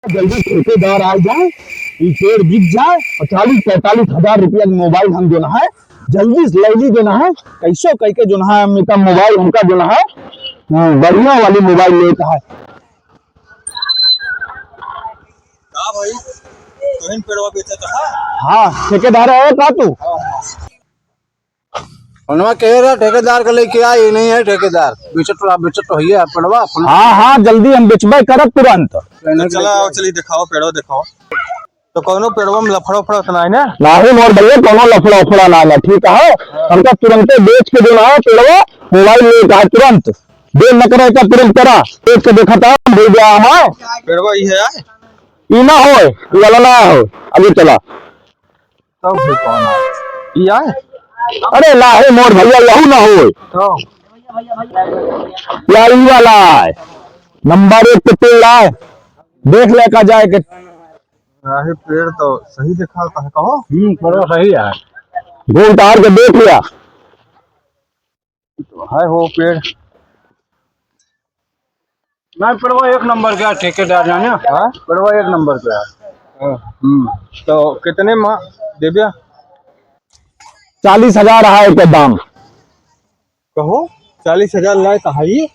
जल्दी ठेकेदार आ जाए, ये पेड़ बिक जाए और 40-45 हजार रुपया मोबाइल हम जो है जल्दी से ले देना है। कैसो कह के जो है हमका मोबाइल हमका जो है बढ़िया वाली मोबाइल लेता है। भाई तो इन पेड़वा बेचा था। हाँ ठेकेदार है का तू? कह रहा ठेकेदार का लेके आ, ये नहीं है ठेकेदार बेचत तो है पेड़वा। हाँ हाँ जल्दी हम बेचबे करब तुरंत। चलिए दिखाओ पेड़वा दिखाओ। तो कोनो पेड़वा में लफड़ा उफड़ा सुना है ना? नहीं मोर भैया कोनो लफड़ा उफड़ा ना ठीक है। हमका तुरंत बेच के देना है पेड़वा, मोबाइल लेता है तुरंत। देर न करे का तुरंत करा बेच के देखा था भूल गया है पेड़वा ये है ई ना हो वाला ना हो अभी चला तब फिर कौन है ये है? अरे लाहे मोर भैया लहू ना हो तो लाई वाला है नंबर 1 पे पेड़ है, देख ले का जाए के। पेड़ तो सही दिखा है कहो। पेड़वा सही है, घूम तार के देख लिया तो है वो पेड़ मैं पेड़वा 1 नंबर का ठेकेदार जाने। पेड़वा 1 नंबर का है। तो कितने माँ दे दिया? 40,000 है के दाम। कहो 40,000 लाए कहा ये?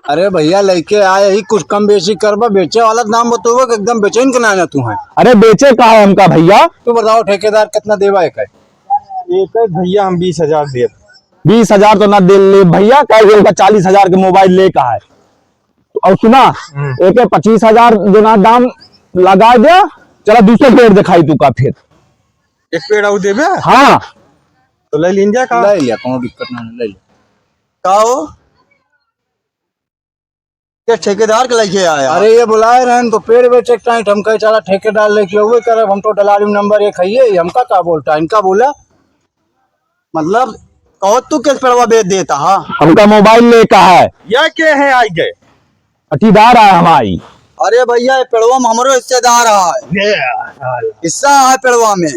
अरे भैया लेके आए ही कुछ कम बेची करबा, बेचे वाला दाम बताओ एकदम बेचैन के ना तू है। अरे बेचे का है हमका भैया? तू बताओ ठेकेदार कितना देवा एक है? एक भैया हम 20,000 दे। 20,000 तो ना दे ले भैया, कह 40,000 के मोबाइल ले का है। और सुना एक 25,000 जो ना दाम लगा दे। चला दूसरे पेड़ दिखाई तू का फिर एक पेड़ और देबे। हाँ तो ले लिया का? ले लिया, कोनो दिक्कत ना, ले लिया। का हो ये ठेकेदार के लेके आया? अरे ये बुलाए रहे तो पेड़ बेचे टाइट हम कहे चला ठेकेदार लेके हुए करे, हम तो दलाली नंबर 1 है। हमका क्या बोलता इनका बोला मतलब कहो तू किस पेड़वा बेच देता? हाँ हमका मोबाइल ले का है। यह क्या है आई गए अटीदार है हमारी। अरे भैया ये पेड़वा में हमारो हिस्सेदार है, हिस्सा है पेड़वा में।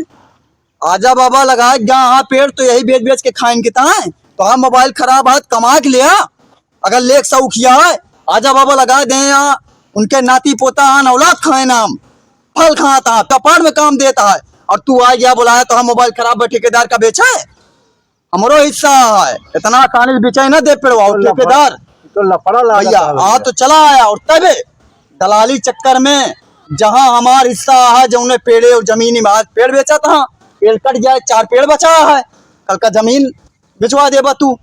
आजा बाबा लगाए हाँ पेड़ तो यही बेच बेच के खाएंगे कितना है। तो हाँ मोबाइल खराब है कमा के लिया, अगर लेख सौखिया है आजा बाबा लगा दे यहाँ उनके नाती पोता औलाद खाए नाम फल खाता है कपार में काम देता है। और तू आ गया बुलाया तो हम मोबाइल खराब है ठेकेदार का बेचा है, हमारो हिस्सा है। इतना आसानी से बेचा ना दे पेड़वा ठेकेदार तो लफड़ा भैया। हाँ तो चला आया और तब दलाली चक्कर में जहाँ हमारा हिस्सा है जो उन्हें पेड़े और जमीनी में पेड़ बेचा था, पेड़ कट जाए 4 पेड़ बचा है, कल का जमीन बिचवा देबा तू।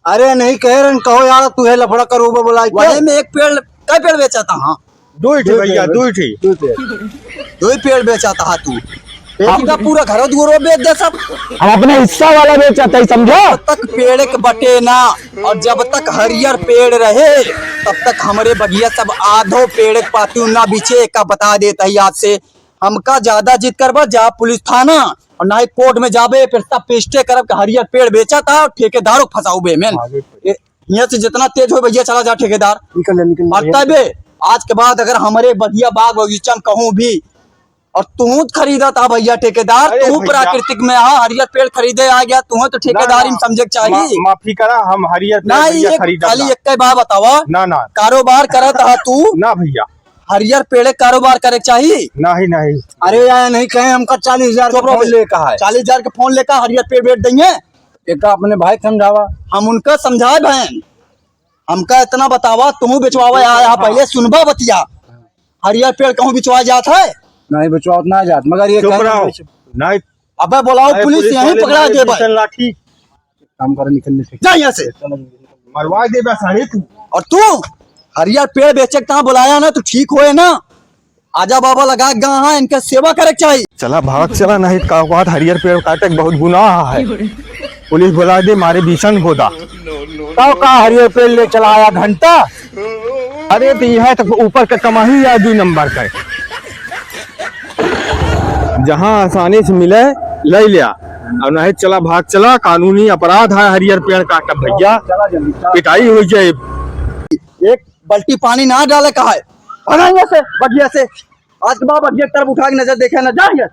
अरे नहीं कह रहे कहो यार तू है लफड़ा करो बोला वही में एक पेड़ कई पेड़ बेचा था? हाँ 2 भैया 2 पेड़ बेचा था तू। बेची का पूरा घर दुआरो बेच दे सब। हम अपने हिस्सा वाला बेचा था समझो। जब तक पेड़ के बटे ना और जब तक हरियर पेड़ रहे तब तक हमारे बगिया सब आधो पेड़ के पाती ना बिचे का बता देता है याद से। हमका ज्यादा जिद करबा जा पुलिस थाना और ना ही कोर्ट में जाबे फिर सब पेस्टे करब हरियर पेड़ बेचा था और ठेकेदारों फंसाऊ बे में। यहाँ से जितना तेज हो भैया चला जा ठेकेदार निकल। आज के बाद अगर हमारे बगिया बाग बगीचा में कहूँ भी और तू खरीदा था भैया ठेकेदार, तू प्राकृतिक में हरियर पेड़ खरीदे आ गया तू तो ठेकेदारी में समझे चाहिए। माफी करा हम हरियर पेड़ खरीदा खाली एक बात बतावा ना कारोबार करता तू ना भैया हरियर पेड़ कारोबार करे चाहिए नहीं। अरे यार नहीं कहे हमका 40,000 का फोन लेकर है। 40,000 के फोन लेकर हरियर पेड़ बेच देंगे। एक अपने भाई समझावा, हम उनका समझाए बहन हमका इतना बतावा तुम बिचवावा यहाँ पहले सुनबा बतिया। हरियर पेड़ कहूँ बिचवा जाता है? नहीं बिचवा ना जात मगर ये नहीं। अबे बुलाओ पुलिस यहीं पकड़ा दे लाठी काम कर निकलने जा यहाँ से मरवा दे बस। तू और तू हरियर पेड़ बेचे कहाँ बुलाया ना तो ठीक होए ना। आजा बाबा लगा गा इनका सेवा करे चाहिए। चला भाग चला नहीं का हरियर पेड़ काटे बहुत गुनाह है। पुलिस बुला दे मारे भीषण होदा का हरियर पेड़ ले चला आया घंटा। अरे तो यह तो ऊपर का कमाही या 2 नंबर का जहाँ आसानी से मिले ले लिया और नहीं चला भाग चला। कानूनी अपराध है हरियर पेड़ काटा भैया, पिटाई हो जाए। एक बाल्टी पानी ना डाले कहा है से बगिया से आज के बाद बगिया तरफ उठा के नजर देखे ना जाएंगे।